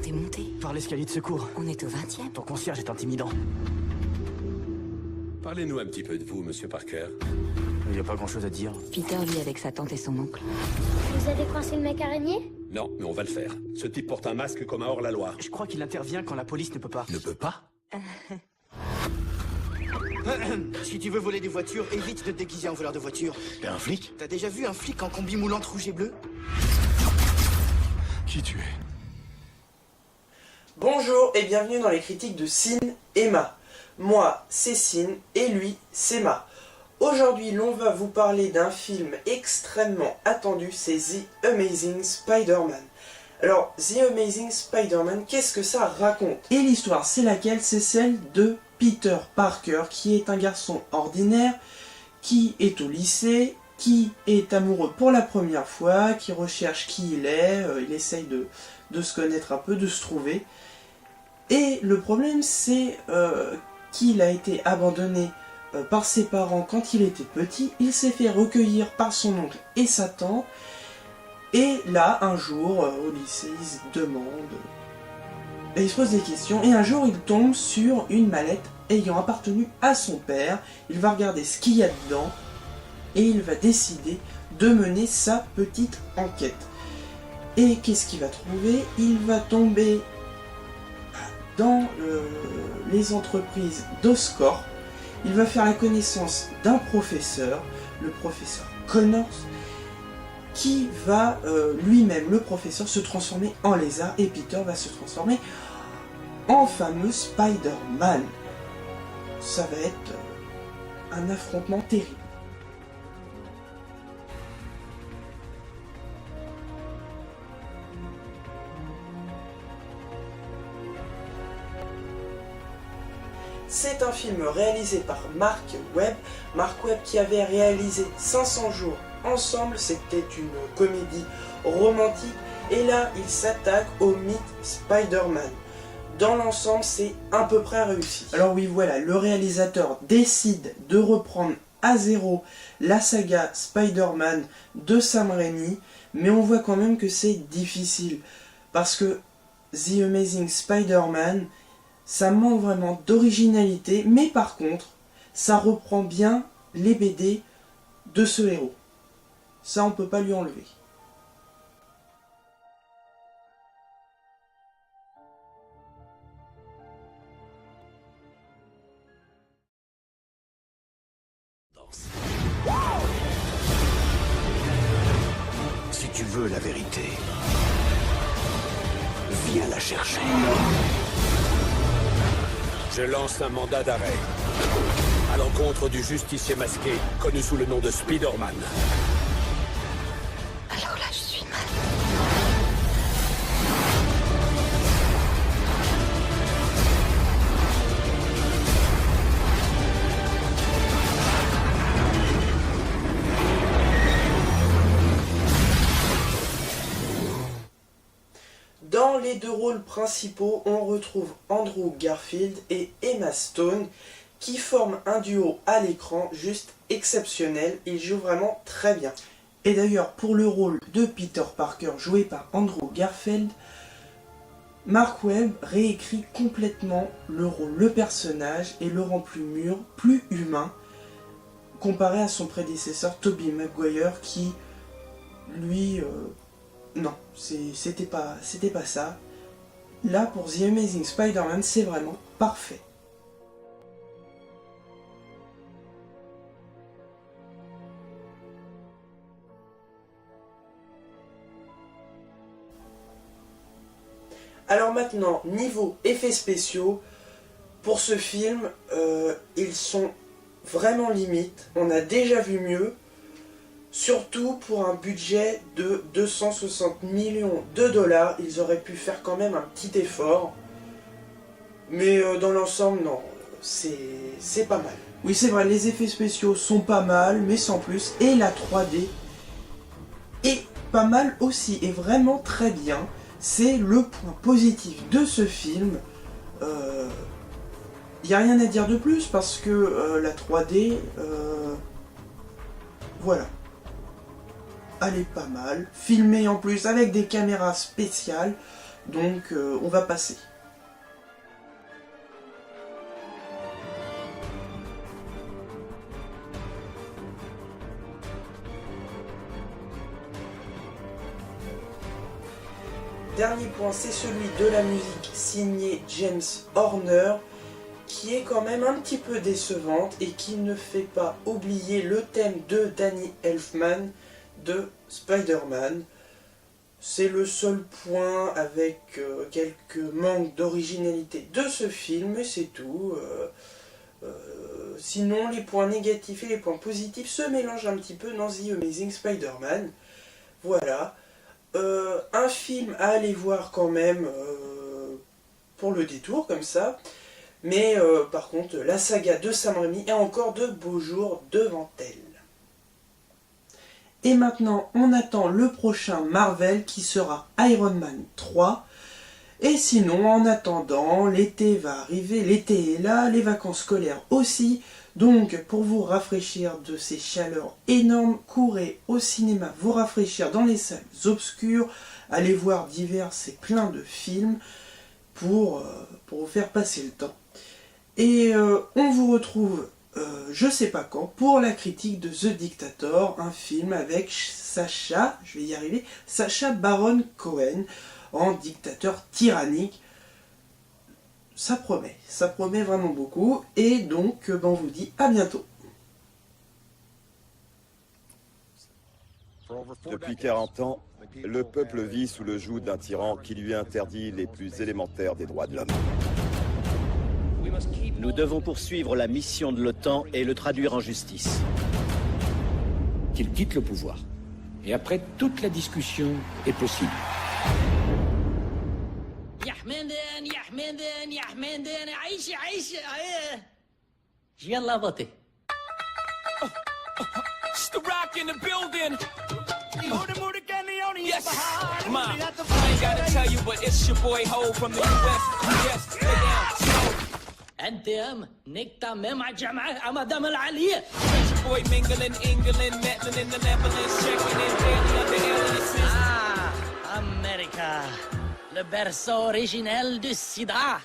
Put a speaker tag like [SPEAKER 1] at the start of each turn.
[SPEAKER 1] t'es monté?
[SPEAKER 2] Par l'escalier de secours.
[SPEAKER 1] On est au 20e.
[SPEAKER 2] Ton concierge est intimidant.
[SPEAKER 3] Parlez-nous un petit peu de vous, monsieur Parker.
[SPEAKER 2] Il n'y a pas grand-chose à dire.
[SPEAKER 1] Peter vit avec sa tante et son oncle.
[SPEAKER 4] Vous avez coincé le mec araignée?
[SPEAKER 3] Non, mais on va le faire. Ce type porte un masque comme un hors-la-loi.
[SPEAKER 2] Je crois qu'il intervient quand la police ne peut pas.
[SPEAKER 3] Ne peut pas?
[SPEAKER 5] Si tu veux voler des voitures, évite de te déguiser en voleur de voiture.
[SPEAKER 6] T'es un flic?
[SPEAKER 5] T'as déjà vu un flic en combi moulante rouge et bleu?
[SPEAKER 6] Qui tu es?
[SPEAKER 7] Bonjour et bienvenue dans les critiques de Sin et Ma. Moi, c'est Sin et lui, c'est Ma. Aujourd'hui, l'on va vous parler d'un film extrêmement attendu, c'est The Amazing Spider-Man. Alors, The Amazing Spider-Man, qu'est-ce que ça raconte? Et l'histoire, c'est laquelle? C'est celle de Peter Parker, qui est un garçon ordinaire, qui est au lycée, qui est amoureux pour la première fois, qui recherche qui il est, il essaye de se connaître un peu, de se trouver. Et le problème, c'est qu'il a été abandonné par ses parents quand il était petit. Il s'est fait recueillir par son oncle et sa tante. Et là, un jour, au lycée, il se demande... Et il se pose des questions. Et un jour, il tombe sur une mallette ayant appartenu à son père. Il va regarder ce qu'il y a dedans. Et il va décider de mener sa petite enquête. Et qu'est-ce qu'il va trouver? Il va tomber dans les entreprises d'Oscorp. Il va faire la connaissance d'un professeur, le professeur Connors, qui va lui-même, le professeur, se transformer en lézard, et Peter va se transformer en fameux Spider-Man. Ça va être un affrontement terrible. C'est un film réalisé par Mark Webb. Mark Webb qui avait réalisé 500 jours ensemble, c'était une comédie romantique. Et là, il s'attaque au mythe Spider-Man. Dans l'ensemble, c'est à peu près réussi. Alors oui, voilà, le réalisateur décide de reprendre à zéro la saga Spider-Man de Sam Raimi. Mais on voit quand même que c'est difficile. Parce que The Amazing Spider-Man... ça manque vraiment d'originalité, mais par contre, ça reprend bien les BD de ce héros. Ça, on peut pas lui enlever.
[SPEAKER 6] Si tu veux la vérité, viens la chercher.
[SPEAKER 3] Je lance un mandat d'arrêt à l'encontre du justicier masqué, connu sous le nom de Spider-Man.
[SPEAKER 1] Alors là, je suis mal.
[SPEAKER 7] Dans les deux rôles principaux, on retrouve Andrew Garfield et Emma Stone qui forment un duo à l'écran juste exceptionnel. Ils jouent vraiment très bien. Et d'ailleurs, pour le rôle de Peter Parker joué par Andrew Garfield, Mark Webb réécrit complètement le rôle, le personnage, et le rend plus mûr, plus humain, comparé à son prédécesseur Tobey Maguire qui, lui... non, c'était pas ça. Là, pour The Amazing Spider-Man, c'est vraiment parfait. Alors maintenant, niveau effets spéciaux, pour ce film, ils sont vraiment limites. On a déjà vu mieux. Surtout pour un budget de 260 millions de dollars, ils auraient pu faire quand même un petit effort. Mais dans l'ensemble, non, c'est pas mal. Oui, c'est vrai, les effets spéciaux sont pas mal, mais sans plus. Et la 3D est pas mal aussi, et vraiment très bien. C'est le point positif de ce film. Il n'y a rien à dire de plus, parce que la 3D... voilà. Elle est pas mal, filmée en plus avec des caméras spéciales, Donc on va passer. Dernier point, c'est celui de la musique signée James Horner, qui est quand même un petit peu décevante et qui ne fait pas oublier le thème de Danny Elfman de Spider-Man. C'est le seul point avec quelques manques d'originalité de ce film, mais c'est tout. Sinon, les points négatifs et les points positifs se mélangent un petit peu dans The Amazing Spider-Man. Voilà. Un film à aller voir quand même pour le détour, comme ça. Mais par contre, la saga de Sam Raimi a encore de beaux jours devant elle. Et maintenant, on attend le prochain Marvel qui sera Iron Man 3. Et sinon, en attendant, l'été va arriver, l'été est là, les vacances scolaires aussi. Donc, pour vous rafraîchir de ces chaleurs énormes, courez au cinéma, vous rafraîchir dans les salles obscures, allez voir divers et plein de films pour vous faire passer le temps. Et on vous retrouve, je sais pas quand, pour la critique de The Dictator, un film avec Sacha Baron Cohen, en dictateur tyrannique. Ça promet vraiment beaucoup, et donc on vous dit à bientôt.
[SPEAKER 8] Depuis 40 ans, le peuple vit sous le joug d'un tyran qui lui interdit les plus élémentaires des droits de l'homme.
[SPEAKER 9] Nous devons poursuivre la mission de l'OTAN et le traduire en justice.
[SPEAKER 3] Qu'il quitte le pouvoir. Et après, toute la discussion est possible.
[SPEAKER 9] Yalla voter.
[SPEAKER 10] It's the rock in the building. Yes, Ma, I ain't gotta tell you, but it's your boy Ho from the US. Yes,
[SPEAKER 9] أنتم نكتمم مع جماعة أمام العالية.
[SPEAKER 10] it's your boy mingling, England, Netherlands, in the Netherlands, checking in daily under aliases.
[SPEAKER 9] Ah, America, le berceau originel du sida.